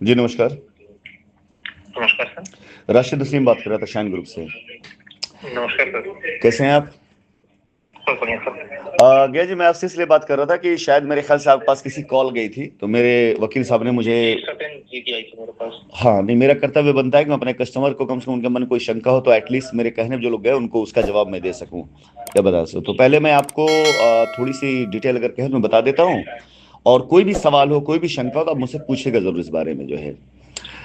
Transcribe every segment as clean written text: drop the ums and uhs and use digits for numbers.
जी नमस्कार। नमस्कार सर। राशिद नसीम बात कर रहा था शाइन ग्रुप से। नमस्कार सर। कैसे हैं आप? बहुत बढ़िया सर। गया जी, मैं आपसे इसलिए बात कर रहा था कि शायद मेरे ख्याल से आपके पास किसी कॉल गई थी, तो मेरे वकील साहब ने मुझे। जी सर्टेन जीडी आई थी मेरे पास। हाँ नहीं, मेरा कर्तव्य बनता है कि मैं अपने कस्टमर को कम से कम उनके मन में कोई शंका हो तो एटलीस्ट मेरे कहने पे जो लोग गए उनको उसका जवाब मैं दे सकूं या बता सकूं। तो पहले मैं आपको थोड़ी सी डिटेल अगर कहें तो मैं बता देता हूँ। और कोई भी सवाल हो, कोई भी शंका हो तो आप मुझसे पूछिएगा जरूर इस बारे में जो है।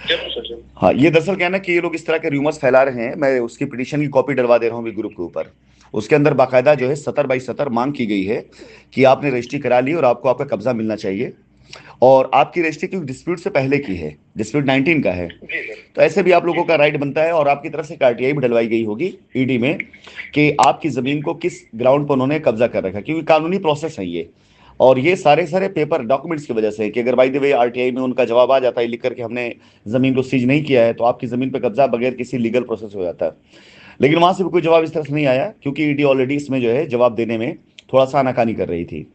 जरूर सर जरूर। हाँ, ये दरअसल क्या है ना कि ये लोग इस तरह के र्यूमर्स फैला रहे हैं। मैं उसकी पिटीशन की कॉपी डलवा दे रहा हूँ अभी ग्रुप के ऊपर। उसके अंदर बाकायदा जो है 70/70 मांग की गई है कि आपने रजिस्ट्री करा ली और आपको आपका कब्जा मिलना चाहिए। और आपकी रजिस्ट्री क्योंकि डिस्प्यूट से पहले की है, डिस्प्यूट 19 का है, जी सर। तो ऐसे भी आप जी लोगों का राइट बनता है। और आपकी तरफ से एक आरटीआई भी डलवाई गई होगी ईडी में कि आपकी जी जमीन को किस ग्राउंड पर उन्होंने कब्जा कर रखा, क्योंकि कानूनी प्रोसेस है ये। और ये सारे सारे पेपर डॉक्यूमेंट्स की वजह से है कि अगर बाय द वे आरटीआई में उनका जवाब आ जाता है लिख करके हमने जमीन को सीज नहीं किया है, तो आपकी जमीन पर कब्जा बगैर किसी लीगल प्रोसेस हो जाता है। लेकिन वहां से भी कोई जवाब इस तरह से नहीं आया, क्योंकि ईडी ऑलरेडी इसमें जो है जवाब देने में थोड़ा सा आनाकानी कर रही थी।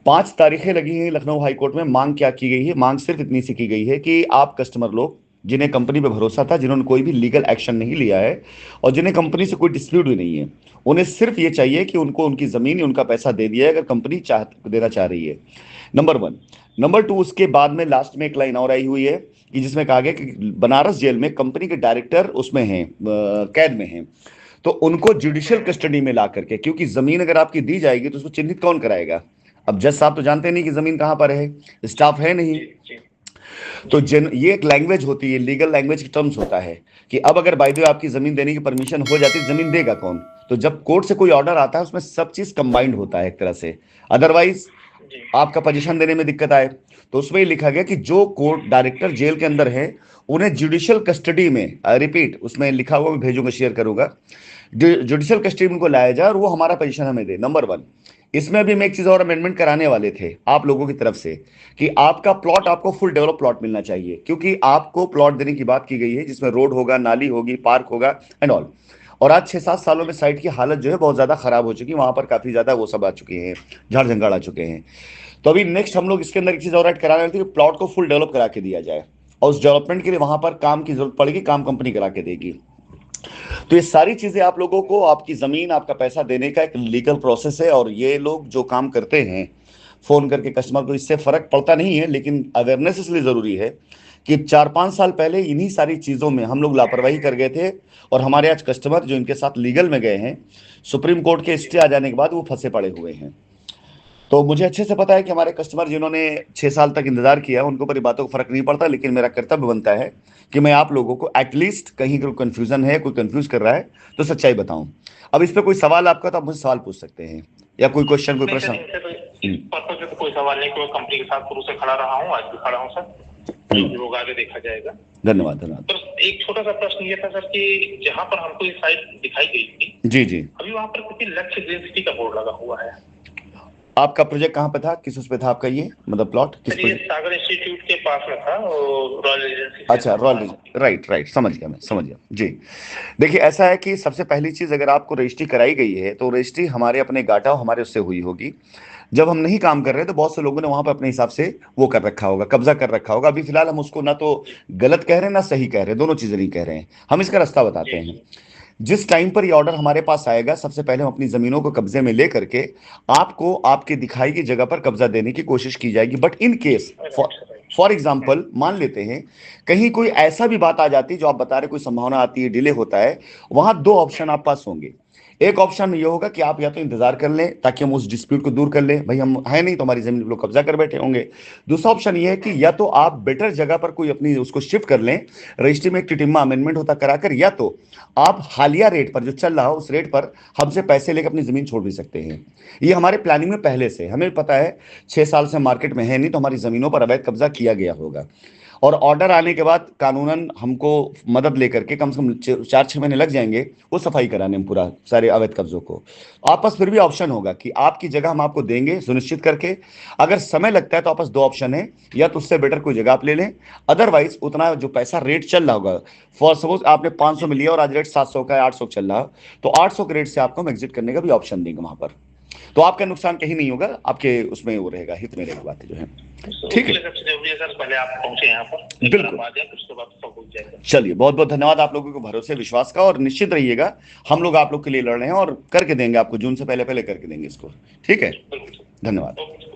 5 तारीखें लगी हैं लखनऊ हाई कोर्ट में। मांग क्या की गई है? मांग सिर्फ इतनी सी की गई है कि आप कस्टमर लोग जिन्हें कंपनी पे भरोसा था, जिन्होंने कोई भी लीगल एक्शन नहीं लिया है और जिन्हें कंपनी से कोई डिस्प्यूट भी नहीं है, उन्हें सिर्फ ये चाहिए कि उनको उनकी जमीन या उनका पैसा दे दिया है अगर कंपनी चाह देना चाह रही है। Number one. नंबर टू, उसके बाद में लास्ट में एक लाइन और आई हुई है कि जिसमें कहा गया कि बनारस जेल में कंपनी के डायरेक्टर उसमें हैं, कैद में हैं। तो उनको जुडिशियल कस्टडी में ला करके, क्योंकि जमीन अगर आपकी दी जाएगी तो उसको चिन्हित कौन कराएगा? अब जज साहब तो जानते नहीं कि जमीन कहां पर है, स्टाफ है नहीं। जी जी तो जी। ये एक लैंग्वेज होती है, लीगल लैंग्वेज की टर्म्स होता है कि अब अगर बाय द वे आपकी जमीन देने की परमिशन हो जाती है, जमीन देगा कौन? तो जब कोर्ट से कोई ऑर्डर आता है उसमें सब चीज कंबाइंड होता है एक तरह से। अदरवाइज जी आपका पोजीशन देने में दिक्कत आए। तो उसमें ये लिखा गया कि जो कोर्ट डायरेक्टर जेल के अंदर है उन्हें जुडिशियल कस्टडी में, रिपीट उसमें लिखा हुआ मैं भेजूंगा, शेयर करूंगा, जुडिशियल कस्टडी में उनको लाया जाए और वो हमारा पोजीशन हमें दे। Number one. इसमें भी हम एक चीज और अमेंडमेंट कराने वाले थे आप लोगों की तरफ से कि आपका प्लॉट, आपको फुल डेवलप प्लॉट मिलना चाहिए, क्योंकि आपको प्लॉट देने की बात की गई है जिसमें रोड होगा, नाली होगी, पार्क होगा एंड ऑल। और आज 6-7 सालों में साइट की हालत जो है बहुत ज्यादा खराब हो चुकी है, वहां पर काफी ज्यादा वो सब आ चुके हैं, झाड़ जंगाड़ आ चुके हैं। तो अभी नेक्स्ट हम लोग इसके अंदर एक चीज और ऐड कराने वाले थे कि प्लॉट को फुल डेवलप करा के दिया जाए। और उस डेवलपमेंट के लिए वहां पर काम की जरूरत पड़ेगी, काम कंपनी करा के देगी। तो ये सारी चीजें आप लोगों को, आपकी जमीन, आपका पैसा देने का एक लीगल प्रोसेस है। और ये लोग जो काम करते हैं फोन करके कस्टमर को, इससे फर्क पड़ता नहीं है, लेकिन अवेयरनेस इसलिए जरूरी है कि 4-5 साल पहले इन्हीं सारी चीजों में हम लोग लापरवाही कर गए थे। और हमारे आज कस्टमर जो इनके साथ लीगल में गए हैं, सुप्रीम कोर्ट के स्टे आ जाने के बाद वो फंसे पड़े हुए हैं। तो मुझे अच्छे से पता है कि हमारे कस्टमर जिन्होंने 6 साल तक इंतजार किया उनको पर बातों को फर्क नहीं पड़ता, लेकिन मेरा कर्तव्य बनता है कि मैं आप लोगों को एटलीस्ट कहीं कोई कंफ्यूजन है, कोई कंफ्यूज कर रहा है तो सच्चाई बताऊं। अब इस पे कोई सवाल आपका तो आप मुझसे सवाल पूछ सकते हैं, या कोई क्वेश्चन, कोई नहीं प्रश्न। सर, इनसे तो इस पर्पज से तो कोई सवाल नहीं, कोई कंपनी के साथ शुरू से खड़ा रहा हूँ, आज भी खड़ा हूँ सर। जो भी धन्यवाद। होगा आगे देखा जाएगा। धन्यवाद धन्यवाद। तो एक छोटा सा प्रश्न ये था सर कि जहाँ पर हमको ये साइट दिखाई गई थी, जी जी। अभी वहाँ पर किसी लक्ष्य ग्रीन सिटी का बोर्ड लगा हुआ है। आपका प्रोजेक्ट कहाँ पे था, किस उस पे था आपका, ये मतलब प्लॉट किस सर ये प्रोजेक्ट? सागर इंस्टीट्यूट के पास में था, रॉयल एजेंसी से अच्छा, थोड़ा। रॉयल। राइट राइट, समझ गया, मैं समझ गया जी। देखिए ऐसा है कि सबसे पहली चीज, अगर आपको रजिस्ट्री कराई गई है तो रजिस्ट्री हमारे अपने गाटा हमारे उससे हुई होगी। जब हम नहीं काम कर रहे तो बहुत से लोगों ने वहां पर अपने हिसाब से वो कर रखा होगा, कब्जा कर रखा होगा। अभी फिलहाल हम उसको ना तो जी गलत कह रहे हैं ना सही कह रहे हैं, दोनों चीजें नहीं कह रहे हैं, हम इसका रास्ता बताते जी हैं। जी जिस टाइम पर ये ऑर्डर हमारे पास आएगा, सबसे पहले हम अपनी जमीनों को कब्जे में ले करके आपको आपके दिखाई की जगह पर कब्जा देने की कोशिश की जाएगी। But in case, right sir right. For example मान लेते हैं कहीं कोई ऐसा भी बात आ जाती है जो आप बता रहे, कोई संभावना आती है, डिले होता है, वहां दो ऑप्शन आप पास होंगे। एक ऑप्शन ये होगा कि आप या तो इंतजार कर लें ताकि हम उस डिस्प्यूट को दूर कर लें, भाई हम है नहीं तो हमारी जमीन पे लोग कब्जा कर बैठे होंगे। दूसरा ऑप्शन ये है कि या तो आप बेटर जगह पर कोई अपनी उसको शिफ्ट कर लें, रजिस्ट्री में एक टिटिम्मा अमेंडमेंट होता कराकर, या तो आप हालिया रेट पर जो चल रहा हो उस रेट पर हमसे पैसे लेकर अपनी जमीन छोड़ भी सकते हैं। ये हमारे प्लानिंग में पहले से हमें पता है। 6 साल से मार्केट में है नहीं तो हमारी जमीनों पर अवैध कब्जा किया गया होगा। और ऑर्डर आने के बाद कानूनन हमको मदद लेकर के कम से कम 4-6 महीने लग जाएंगे वो सफाई कराने में, पूरा सारे अवैध कब्जों को। आप पास फिर भी ऑप्शन होगा कि आपकी जगह हम आपको देंगे सुनिश्चित करके। अगर समय लगता है तो आपस दो ऑप्शन है, या तो उससे बेटर कोई जगह आप ले लें, अदरवाइज उतना जो पैसा रेट चल रहा होगा, फॉर सपोज आपने 500 में लिया और आज रेट 700 का है, 800 चल रहा, तो 800 के रेट से आपको हम एग्जिट करने का भी ऑप्शन देंगे वहां पर। तो आपका नुकसान कहीं नहीं होगा, आपके उसमें वो रहेगा, हित में रहेगा बातें जो है। ठीक है, सबसे जरूरी है सर पहले आप पहुंचे यहाँ पर, बिल्कुल। आ जाए उसके बाद सब हो जाएगा। चलिए, बहुत बहुत धन्यवाद आप लोगों को भरोसे विश्वास का, और निश्चित रहिएगा हम लोग आप लोग के लिए लड़ रहे हैं और करके देंगे आपको, जून से पहले पहले करके देंगे इसको। ठीक है, बिल्कुल। धन्यवाद। ओके।